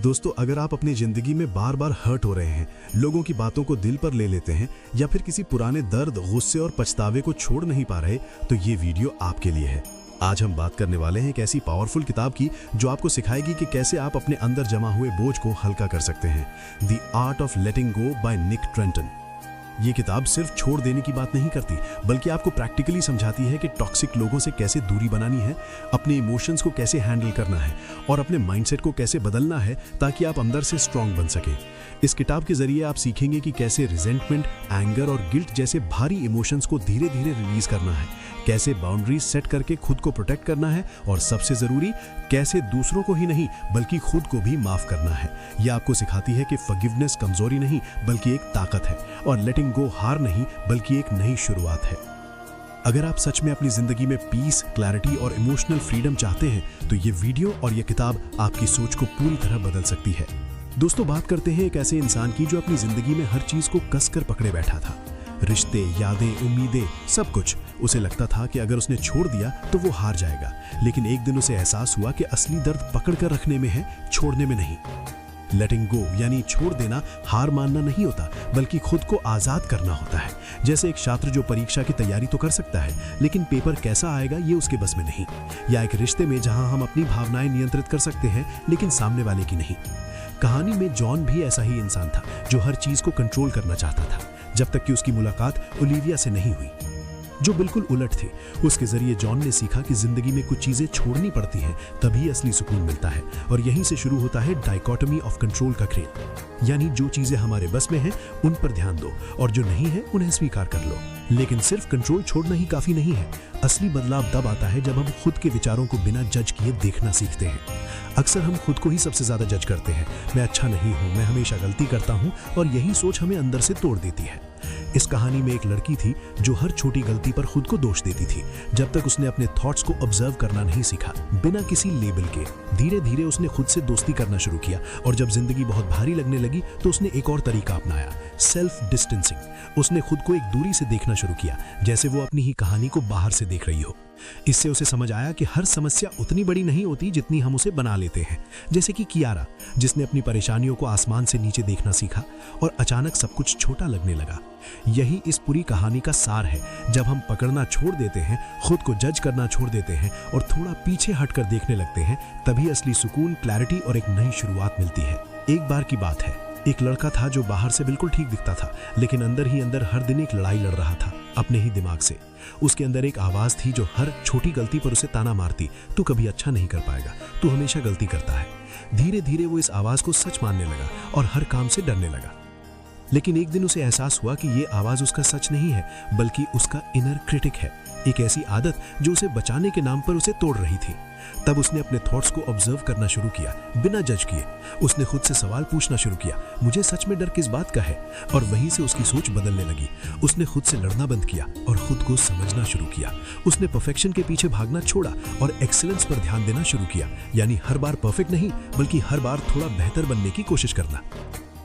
दोस्तों, अगर आप अपनी जिंदगी में बार बार हर्ट हो रहे हैं, लोगों की बातों को दिल पर ले लेते हैं या फिर किसी पुराने दर्द, गुस्से और पछतावे को छोड़ नहीं पा रहे, तो ये वीडियो आपके लिए है। आज हम बात करने वाले हैं एक ऐसी पावरफुल किताब की जो आपको सिखाएगी कि कैसे आप अपने अंदर जमा हुए बोझ को हल्का कर सकते हैं। The art of letting go by Nick Trenton. ये किताब सिर्फ छोड़ देने की बात नहीं करती, बल्कि आपको प्रैक्टिकली समझाती है कि टॉक्सिक लोगों से कैसे दूरी बनानी है, अपने इमोशंस को कैसे हैंडल करना है और अपने माइंडसेट को कैसे बदलना है ताकि आप अंदर से स्ट्रांग बन सकें। इस किताब के जरिए आप सीखेंगे कि कैसे रिजेंटमेंट, एंगर और गिल्ट जैसे भारी इमोशंस को धीरे धीरे रिलीज करना है, कैसे बाउंड्रीज सेट करके खुद को प्रोटेक्ट करना है और सबसे जरूरी कैसे दूसरों को ही नहीं बल्कि खुद को भी माफ करना है। यह आपको सिखाती है कि फॉरगिवनेस कमजोरी नहीं बल्कि एक ताकत है और लेटिंग गो हार नहीं बल्कि एक नई शुरुआत है। अगर आप सच में अपनी जिंदगी में पीस, क्लैरिटी और इमोशनल फ्रीडम चाहते हैं तो ये वीडियो और ये किताब आपकी सोच को पूरी तरह बदल सकती है। दोस्तों, बात करते हैं एक ऐसे इंसान की जो अपनी जिंदगी में हर चीज को कसकर पकड़े बैठा था। रिश्ते, यादें, उम्मीदें, सब कुछ। उसे लगता था कि अगर उसने छोड़ दिया तो वो हार जाएगा, लेकिन एक दिन उसे एहसास हुआ कि असली दर्द पकड़ कर रखने में है, छोड़ने में नहीं। लेटिंग गो यानी छोड़ देना हार मानना नहीं होता, बल्कि खुद को आजाद करना होता है। जैसे एक छात्र जो परीक्षा की तैयारी तो कर सकता है, लेकिन पेपर कैसा आएगा ये उसके बस में नहीं। या एक रिश्ते में जहां हम अपनी भावनाएं नियंत्रित कर सकते हैं, लेकिन सामने वाले की नहीं। कहानी में जॉन भी ऐसा ही इंसान था जो हर चीज को कंट्रोल करना चाहता था, जब तक कि उसकी मुलाकात ओलिविया से नहीं हुई, जो बिल्कुल उलट थी। उसके जरिए जॉन ने सीखा कि जिंदगी में कुछ चीजें छोड़नी पड़ती हैं, तभी असली सुकून मिलता है। और यहीं से शुरू होता है डाइकोटमी ऑफ कंट्रोल का खेल, यानी जो चीजें हमारे बस में हैं उन पर ध्यान दो और जो नहीं है उन्हें स्वीकार कर लो। लेकिन सिर्फ कंट्रोल छोड़ना ही काफी नहीं है। असली बदलाव तब आता है जब हम खुद के विचारों को बिना जज किए देखना सीखते हैं। अक्सर हम खुद को ही सबसे ज्यादा जज करते हैं। मैं अच्छा नहीं हूं, मैं हमेशा गलती करता हूं, और यही सोच हमें अंदर से तोड़ देती है। इस कहानी में एक लड़की थी जो हर छोटी गलती पर खुद को दोष देती थी, जब तक उसने अपने थॉट्स को ऑब्जर्व करना नहीं सीखा बिना किसी लेबल के। धीरे धीरे उसने खुद से दोस्ती करना शुरू किया, और जब जिंदगी बहुत भारी लगने लगी तो उसने एक और तरीका अपनाया, सेल्फ डिस्टेंसिंग। उसने खुद को एक दूरी से देखना शुरू किया, जैसे वो अपनी ही कहानी को बाहर से देख रही हो। इससे उसे समझ आया कि हर समस्या उतनी बड़ी नहीं होती जितनी हम उसे बना लेते हैं। जैसे कि कियारा, जिसने अपनी परेशानियों को आसमान से नीचे देखना सीखा और अचानक सब कुछ छोटा लगने लगा। यही इस पूरी कहानी का सार है। जब हम पकड़ना छोड़ देते हैं, खुद को जज करना छोड़ देते हैं और थोड़ा पीछे हटकर देखने लगते हैं, तभी असली सुकून, क्लैरिटी और एक नई शुरुआत मिलती है। एक बार की बात है, एक लड़का था जो बाहर से बिल्कुल ठीक दिखता था, लेकिन अंदर ही अंदर हर दिन एक लड़ाई लड़ रहा था अपने ही दिमाग से। उसके अंदर एक आवाज थी जो हर छोटी गलती पर उसे ताना मारती, तू कभी अच्छा नहीं कर पाएगा, तू हमेशा गलती करता है। धीरे धीरे वो इस आवाज को सच मानने लगा और हर काम से डरने लगा। लेकिन एक दिन उसे एहसास हुआ कि ये आवाज उसका सच नहीं है, बल्कि उसका इनर क्रिटिक है, एक ऐसी आदत जो उसे बचाने के नाम पर उसे तोड़ रही थी। तब उसने अपने थॉट्स को ऑब्जर्व करना शुरू किया, बिना जज किए। उसने खुद से सवाल पूछना शुरू किया, मुझे सच में डर किस बात का है? और वहीं से उसकी सोच बदलने लगी। उसने खुद से लड़ना बंद किया और खुद को समझना शुरू किया। उसने परफेक्शन के पीछे भागना छोड़ा और एक्सीलेंस पर ध्यान देना शुरू किया, यानी हर बार परफेक्ट नहीं बल्कि हर बार थोड़ा बेहतर बनने की कोशिश करना।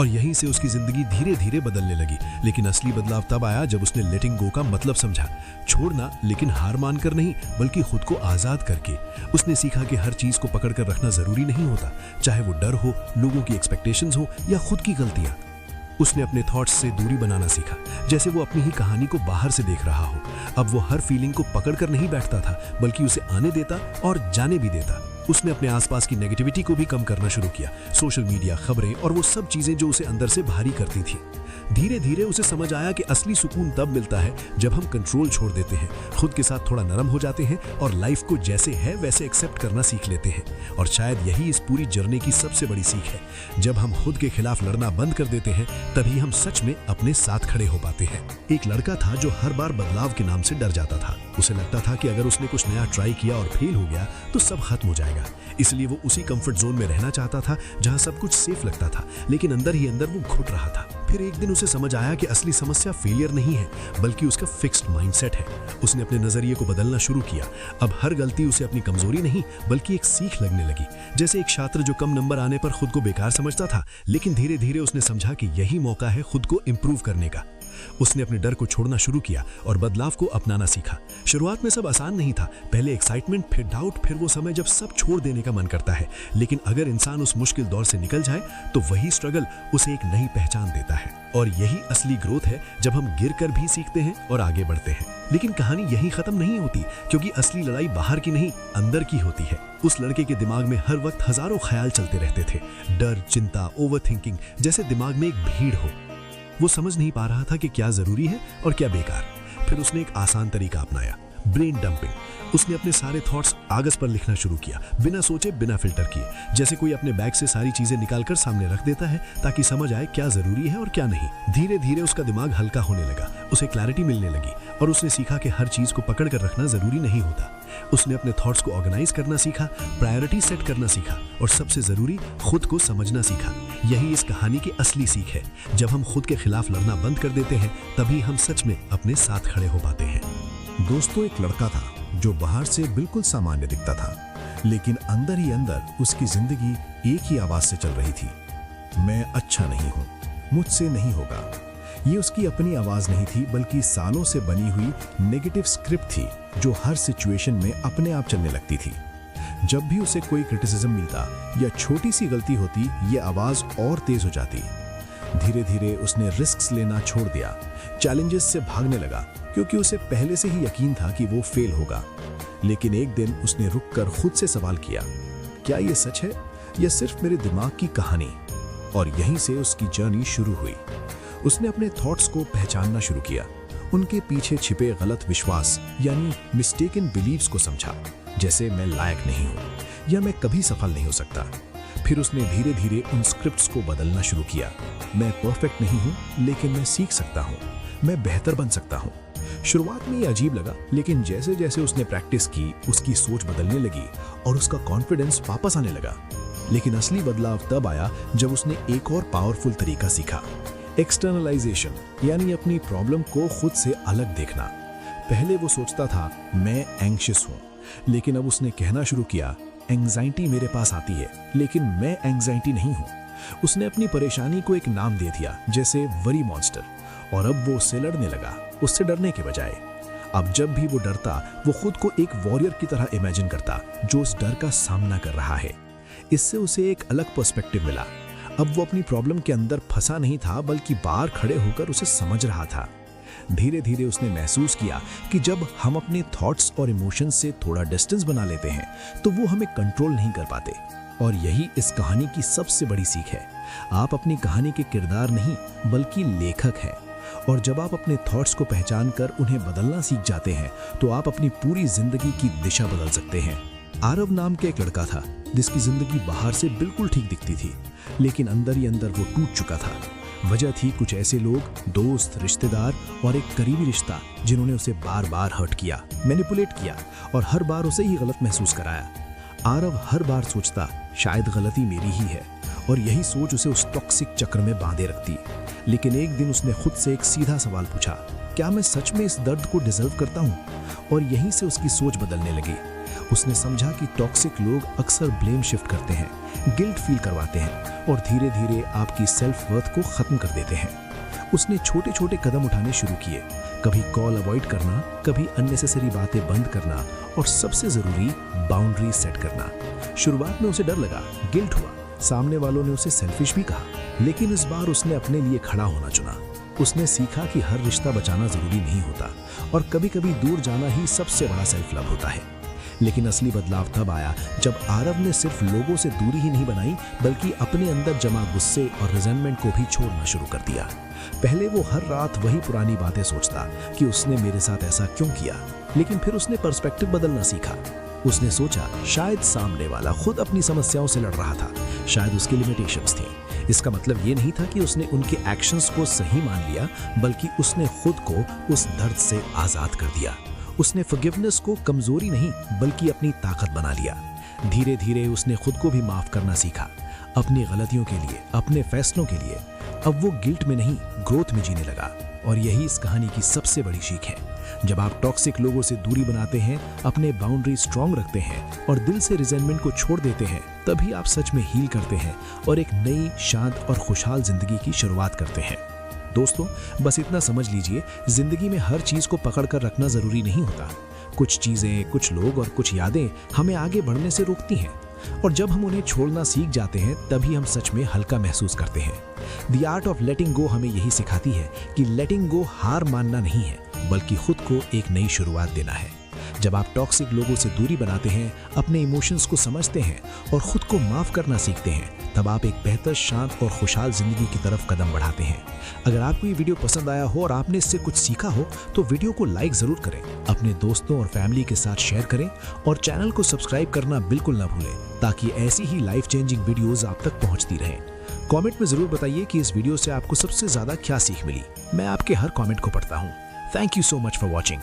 और यहीं से उसकी जिंदगी धीरे धीरे बदलने लगी। लेकिन असली बदलाव तब आया जब उसने लेटिंग गो का मतलब समझा। छोड़ना, लेकिन हार मानकर नहीं बल्कि खुद को आजाद करके। उसने सीखा कि हर चीज को पकड़ कर रखना जरूरी नहीं होता, चाहे वो डर हो, लोगों की एक्सपेक्टेशंस हो या खुद की गलतियां। उसने अपने थॉट्स से दूरी बनाना सीखा, जैसे वो अपनी ही कहानी को बाहर से देख रहा हो। अब वो हर फीलिंग को पकड़ कर नहीं बैठता था, बल्कि उसे आने देता और जाने भी देता। उसने अपने आसपास की नेगेटिविटी को भी कम करना शुरू किया, सोशल मीडिया, खबरें और वो सब चीजें जो उसे अंदर से भारी करती थी। धीरे धीरे उसे समझ आया कि असली सुकून तब मिलता है जब हम कंट्रोल छोड़ देते हैं, खुद के साथ थोड़ा नरम हो जाते हैं और लाइफ को जैसे है वैसे एक्सेप्ट करना सीख लेते हैं। और शायद यही इस पूरी जर्नी की सबसे बड़ी सीख है। जब हम खुद के खिलाफ लड़ना बंद कर देते हैं, तभी हम सच में अपने साथ खड़े हो पाते हैं। एक लड़का था जो हर बार बदलाव के नाम से डर जाता था। उसे लगता था कि अगर उसने कुछ नया ट्राई किया और फेल हो गया तो सब खत्म हो जाएगा। इसलिए वो उसी कंफर्ट जोन में रहना चाहता था जहां सब कुछ सेफ लगता था, लेकिन अंदर ही अंदर वो घुट रहा था। फिर एक दिन उसे समझ आया कि असली समस्या फेलियर नहीं है, बल्कि उसका फिक्स्ड माइंडसेट है। उसने अपने नजरिए को बदलना शुरू किया। अब हर गलती उसे अपनी कमजोरी नहीं, बल्कि एक सीख लगने लगी। जैसे एक छात्र जो कम नंबर आने पर खुद को बेकार समझता था, लेकिन धीरे धीरे उसने समझा कि यही मौका है खुद को इम्प्रूव करने का। उसने अपने डर को छोड़ना शुरू किया और बदलाव को अपनाना सीखा। शुरुआत में सब आसान नहीं था। पहले एक्साइटमेंट, फिर डाउट, फिर वो समय जब सब छोड़ देने का मन करता है। लेकिन अगर इंसान उस मुश्किल दौर से निकल जाए तो वही स्ट्रगल उसे एक नई पहचान देता है। और यही असली ग्रोथ है, जब हम गिरकर भी सीखते हैं और आगे बढ़ते हैं। लेकिन कहानी यही खत्म नहीं होती, क्योंकि असली लड़ाई बाहर की नहीं, अंदर की होती है। उस लड़के के दिमाग में हर वक्त हजारों ख्याल चलते रहते थे। डर, चिंता, ओवरथिंकिंग, जैसे दिमाग में एक भीड़ हो। वो समझ नहीं पा रहा था कि क्या जरूरी है और क्या बेकार। फिर उसने एक आसान तरीका अपनाया, ब्रेन डंपिंग। उसने अपने सारे थॉट्स कागज पर लिखना शुरू किया, बिना सोचे, बिना फिल्टर किए। जैसे कोई अपने बैग से सारी चीजें निकालकर सामने रख देता है, ताकि समझ आए क्या जरूरी है और क्या नहीं। धीरे धीरे उसका दिमाग हल्का होने लगा, उसे क्लैरिटी मिलने लगी और उसने सीखा कि हर चीज को पकड़ कर रखना जरूरी नहीं होता। उसने अपने थॉट्स को ऑर्गेनाइज करना सीखा, प्रायोरिटी सेट करना सीखा और सबसे जरूरी, खुद को समझना सीखा। यही इस कहानी की असली सीख है। जब हम खुद के खिलाफ लड़ना बंद कर देते हैं, तभी हम सच में अपने साथ खड़े हो पाते हैं। दोस्तों, एक लड़का था जो बाहर से बिल्कुल सामान्य दिखता था, लेकिन अंदर ही अंदर उसकी जिंदगी एक ही आवाज से चल रही थी, मैं अच्छा नहीं हूं, मुझसे नहीं होगा। ये उसकी अपनी आवाज नहीं थी, बल्कि सालों से बनी हुई नेगेटिव स्क्रिप्ट थी, जो हर सिचुएशन में अपने आप चलने लगती थी। जब भी उसे कोई क्रिटिसिज्म मिलता या छोटी सी गलती होती, ये आवाज और तेज हो जाती। धीरे धीरे उसने रिस्क्स लेना छोड़ दिया, चैलेंजेस से भागने लगा, क्योंकि उसे पहले से ही यकीन था कि वो फेल होगा। लेकिन एक दिन उसने रुककर खुद से सवाल किया, क्या ये सच है या सिर्फ मेरे दिमाग की कहानी? और यहीं से उसकी जर्नी शुरू हुई। उसने अपने थॉट्स को पहचानना शुरू किया, उनके पीछे छिपे गलत विश्वास यानी मिस्टेकन बिलीव्स को समझा, जैसे मैं लायक नहीं हूं या मैं कभी सफल नहीं हो सकता। फिर उसने धीरे धीरे उन स्क्रिप्ट्स को बदलना शुरू किया। मैं परफेक्ट नहीं हूं, लेकिन मैं सीख सकता हूं, मैं बेहतर बन सकता हूं। शुरुआत में ये अजीब लगा, लेकिन जैसे जैसे उसने प्रैक्टिस की, उसकी सोच बदलने लगी और उसका कॉन्फिडेंस वापस आने लगा। लेकिन असली बदलाव तब आया जब उसने एक और पावरफुल तरीका सीखा, एक्सटर्नलाइजेशन, यानी अपनी प्रॉब्लम को खुद से अलग देखना। पहले वो सोचता था मैं एंग्शियस हूं, लेकिन अब उसने कहना शुरू किया, एंग्जाइटी मेरे पास आती है, लेकिन मैं एंग्जाइटी नहीं हूं। उसने अपनी परेशानी को एक नाम दे दिया, जैसे वरी मॉन्स्टर, और अब वो उससे लड़ने लगा, उससे डरने के बजाय। अब जब भी वो डरता, वो खुद को एक वॉरियर की तरह इमेजिन करता, जो उस डर का सामना कर रहा है। इससे उसे एक अलग पर्सपेक्टिव मिला। अब वो अपनी प्रॉब्लम के अंदर फंसा नहीं था, बल्कि बाहर खड़े होकर उसे समझ रहा था। धीरे धीरे उसने महसूस किया कि जब हम अपने थॉट्स और इमोशंस से थोड़ा डिस्टेंस बना लेते हैं, तो वो हमें कंट्रोल नहीं कर पाते। और यही इस कहानी की सबसे बड़ी सीख है। आप अपनी कहानी के किरदार नहीं, बल्कि लेखक हैं। और जब आप अपने थॉट्स को पहचान कर उन्हें बदलना सीख जाते हैं, तो आप अपनी पूरी जिंदगी की दिशा बदल सकते हैं। आरव नाम के एक लड़का था, जिसकी जिंदगी बाहर से बिल्कुल ठीक दिखती थी, लेकिन अंदर ही अंदर वो टूट चुका था। वजह थी कुछ ऐसे लोग, दोस्त, रिश्तेदार और एक करीबी रिश्ता, जिन्होंने उसे बार बार हर्ट किया, मैनिपुलेट किया और हर बार उसे ही गलत महसूस कराया। आरव हर बार सोचता, शायद गलती मेरी ही है, और यही सोच उसे उस टॉक्सिक चक्र में बांधे रखती। लेकिन एक दिन उसने खुद से एक सीधा सवाल पूछा, क्या मैं सच में इस दर्द को डिजर्व करता हूँ? और यहीं से उसकी सोच बदलने लगी। उसने समझा कि टॉक्सिक लोग अक्सर ब्लेम शिफ्ट करते हैं, गिल्ट फील करवाते हैं और धीरे धीरे आपकी सेल्फ वर्थ को खत्म कर देते हैं। उसने छोटे छोटे कदम उठाने शुरू किए, कभी कॉल अवॉइड करना, कभी अननेसेसरी बातें बंद करना और सबसे जरूरी बाउंड्री सेट करना। शुरुआत में उसे डर लगा, गिल्ट हुआ, सामने वालों ने उसे सेल्फिश भी कहा, लेकिन इस बार उसने अपने लिए खड़ा होना चुना। उसने सीखा कि हर रिश्ता बचाना जरूरी नहीं होता और कभी कभी दूर जाना ही सबसे बड़ा सेल्फ लव होता है। लेकिन असली बदलाव तब आया जब आरव ने सिर्फ लोगों से दूरी ही नहीं बनाई, बल्कि अपने अंदर जमा गुस्से और रिजेंटमेंट को भी छोड़ना शुरू कर दिया। पहले वो हर रात वही पुरानी बातें सोचता कि उसने मेरे साथ ऐसा क्यों किया, लेकिन फिर उसने पर्सपेक्टिव बदलना सीखा। उसने सोचा, शायद सामने वाला खुद अपनी समस्याओं से लड़ रहा था, शायद उसकी लिमिटेशंस थी। इसका मतलब ये नहीं था कि उसने उनके एक्शंस को सही मान लिया, बल्कि उसने खुद को उस दर्द से आजाद कर दिया। उसने फॉरगिवनेस को कमजोरी नहीं, बल्कि अपनी ताकत बना लिया। धीरे धीरे उसने खुद को भी माफ करना सीखा। अपनी गलतियों के लिए, अपने फैसलों के लिए। अब वो गिल्ट में नहीं, ग्रोथ में जीने लगा। और यही इस कहानी की सबसे बड़ी सीख है। जब आप टॉक्सिक लोगों से दूरी बनाते हैं, अपने बाउंड्री स्ट्रांग रखते हैं और दिल से रिजेंटमेंट को छोड़ देते हैं, तभी आप सच में हील करते हैं और एक नई, शांत और खुशहाल जिंदगी की शुरुआत करते हैं। दोस्तों, बस इतना समझ लीजिए, जिंदगी में हर चीज को पकड़ कर रखना जरूरी नहीं होता। कुछ चीजें, कुछ लोग और कुछ यादें हमें आगे बढ़ने से रोकती हैं, और जब हम उन्हें छोड़ना सीख जाते हैं, तभी हम सच में हल्का महसूस करते हैं। द आर्ट ऑफ लेटिंग गो हमें यही सिखाती है कि लेटिंग गो हार मानना नहीं है, बल्कि खुद को एक नई शुरुआत देना है। जब आप टॉक्सिक लोगों से दूरी बनाते हैं, अपने इमोशंस को समझते हैं और खुद को माफ करना सीखते हैं, तब आप एक बेहतर, शांत और खुशहाल जिंदगी की तरफ कदम बढ़ाते हैं। अगर आपको ये वीडियो पसंद आया हो और आपने इससे कुछ सीखा हो, तो वीडियो को लाइक जरूर करें, अपने दोस्तों और फैमिली के साथ शेयर करें और चैनल को सब्सक्राइब करना बिल्कुल ना भूलें, ताकि ऐसी ही लाइफ चेंजिंग वीडियोस आप तक पहुंचती रहें। कमेंट में जरूर बताइए कि इस वीडियो से आपको सबसे ज्यादा क्या सीख मिली। मैं आपके हर कमेंट को पढ़ता हूं। Thank you so much for watching.